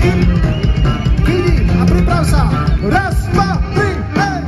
Vidím a priprav sa. Raz, dva, tri, hej!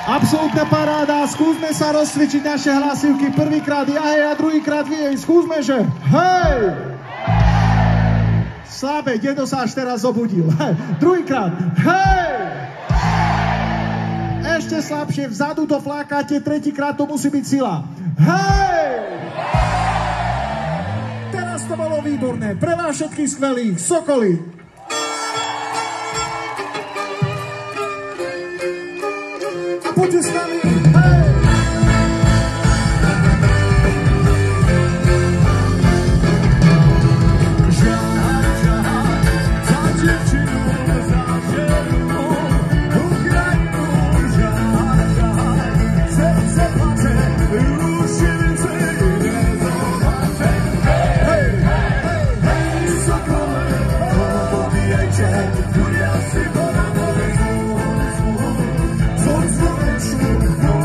Absolútna paráda, skúsme sa rozcvičiť naše hlasivky. Prvýkrát ja hej a druhýkrát vy hej. Skúsme, že hej! Slabé, dedo sa až teraz zobudil. Hej. Druhýkrát hej! Ešte slabšie, vzadu to flákate, tretíkrát to musí byť sila. Hej! Teraz to bolo výborné, pre vás všetkých skvelých, Sokoli. Poďte s nami, hej! No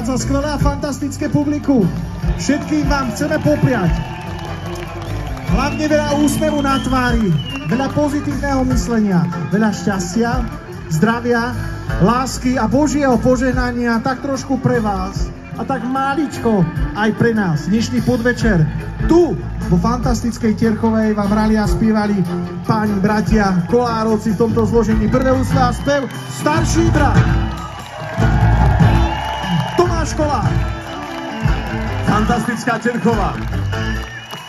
Za skvelé a fantastické publiku. Všetkým vám chceme popriať hlavne veľa úsmevu na tvári, veľa pozitívneho myslenia, veľa šťastia, zdravia, lásky a Božieho požehnania tak trošku pre vás a tak máličko aj pre nás. Dnešný podvečer tu vo fantastickej Terchovej vám hrali a spievali páni bratia Kolárovci v tomto zložení. Prvé úsla a spev Starší brat Tomáš Kolár. Fantastická Terchová.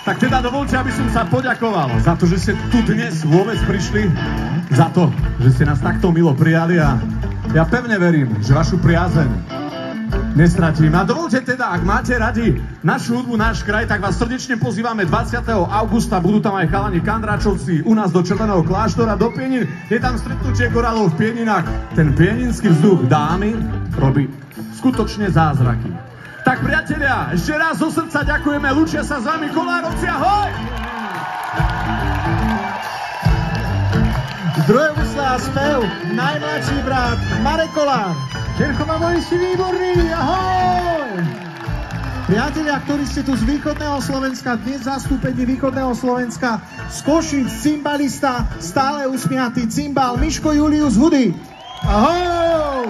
Tak teda dovolte, aby som sa poďakoval za to, že ste tu dnes vôbec prišli, za to, že ste nás takto milo prijali a ja pevne verím, že vašu priazeň nestratím. A dovolte teda, ak máte radi našu hudbu, náš kraj, tak vás srdečne pozývame 20. augusta, budú tam aj chalani Kandráčovci u nás do Červeného kláštora, do Pienin. Je tam stretnutie korálov v Pieninách. Ten pieninský vzduch dámy robí skutočne zázraky. Tak priatelia, ešte raz zo srdca ďakujeme, lúčia sa s vami Kolárovci, ahoj! Druhé úsle a spev najmladší brat Marek Kolár. Terchová vojenský výborný, ahoj! Priatelia, ktorí ste tu z východného Slovenska, dnes zastúpení východného Slovenska, z Košic, cymbalista, stále usmiatý cymbal Miško Julius Hudy. Ahoj!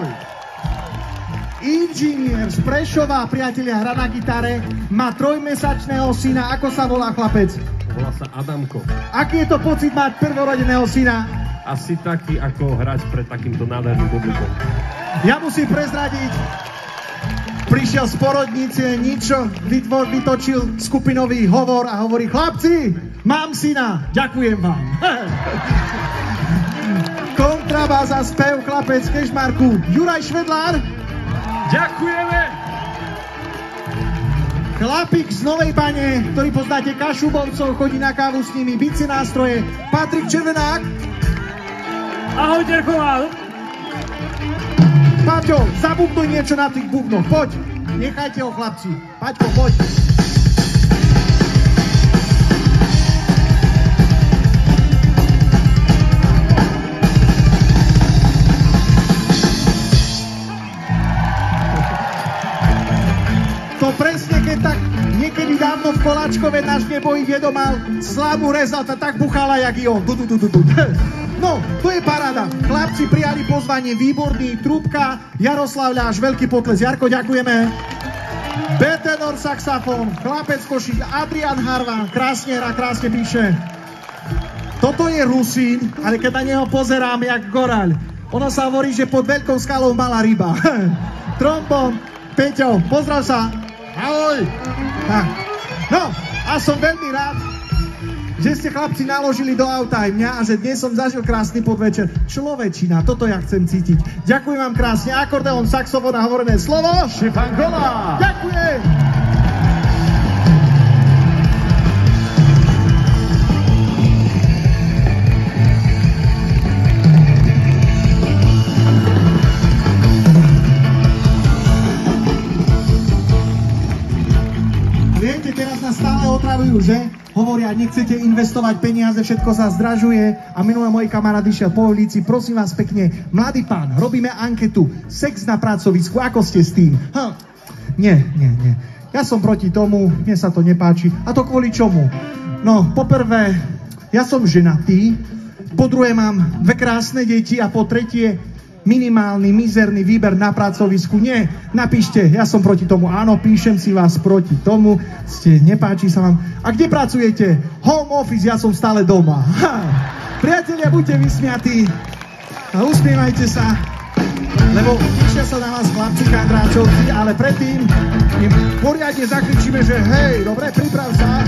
Inžinier z Prešova, priatelia, hra na gitare, má 3-mesačného syna. Ako sa volá chlapec? Volá sa Adamko. Aký je to pocit mať prvorodeného syna? Asi taký, ako hrať pred takýmto nádherným publikom. Ja musím prezradiť, prišiel z porodnice, ničo, vytočil skupinový hovor a hovorí: chlapci, mám syna, ďakujem vám. Kontrabás a spev, chlapec z Kežmarku, Juraj Švedlár. Ďakujeme! Chlapík z Novej Bane, ktorý poznáte, Kašubovcov, chodí na kávu s nimi, bicie nástroje, Patrik Červenák. Ahoj, Terchová! Paťo, zabubnuj niečo na tých bubnoch, poď, nechajte ho, chlapci. Paťko, poď. To presne, keď tak niekedy dávno v Koláčkove náš nebojí dedo mal slámu rezal, tak buchala jak i on. No, to je paráda. Chlapci prijali pozvanie, výborný, trúbka, Jaroslav Ľáš, veľký potles. Jarko, ďakujeme. B-tenor saxofón, chlapec Košic, Adrian Harva, krásne hrá, krásne píše. Toto je Rusín, ale keď na neho pozerám, jak goraľ. Ono sa hovorí, že pod veľkou skalou malá ryba. Trombón, Peťo, pozdrav sa. Ahoj! No, a som veľmi rád, že ste chlapci naložili do auta aj mňa a že dnes som zažil krásny podvečer. Človečina, toto ja chcem cítiť. Ďakujem vám krásne. Akordeón, saxofón a hovorené slovo. Štefan Kolár! Ďakujem! Viete, teraz nás stále otravujú, že? Hovoria, nechcete investovať peniaze, všetko sa zdražuje a minulé môj kamarát išiel po ulici. Prosím vás pekne, mladý pán, robíme anketu. Sex na pracovisku, ako ste s tým? Nie. Ja som proti tomu, mne sa to nepáči. A to kvôli čomu? No, poprvé, ja som ženatý, po druhé mám 2 krásne deti a po tretie minimálny, mizerný výber na pracovisku. Nie, napíšte, ja som proti tomu. Áno, píšem si vás proti tomu. Nepáči sa vám. A kde pracujete? Home office, ja som stále doma. Ha. Priatelia, buďte vysmiatí a usmievajte sa, lebo tešia sa na vás chlapci Kandráčovci, ale predtým im poriadne zakričíme, že hej, dobre, priprav sa.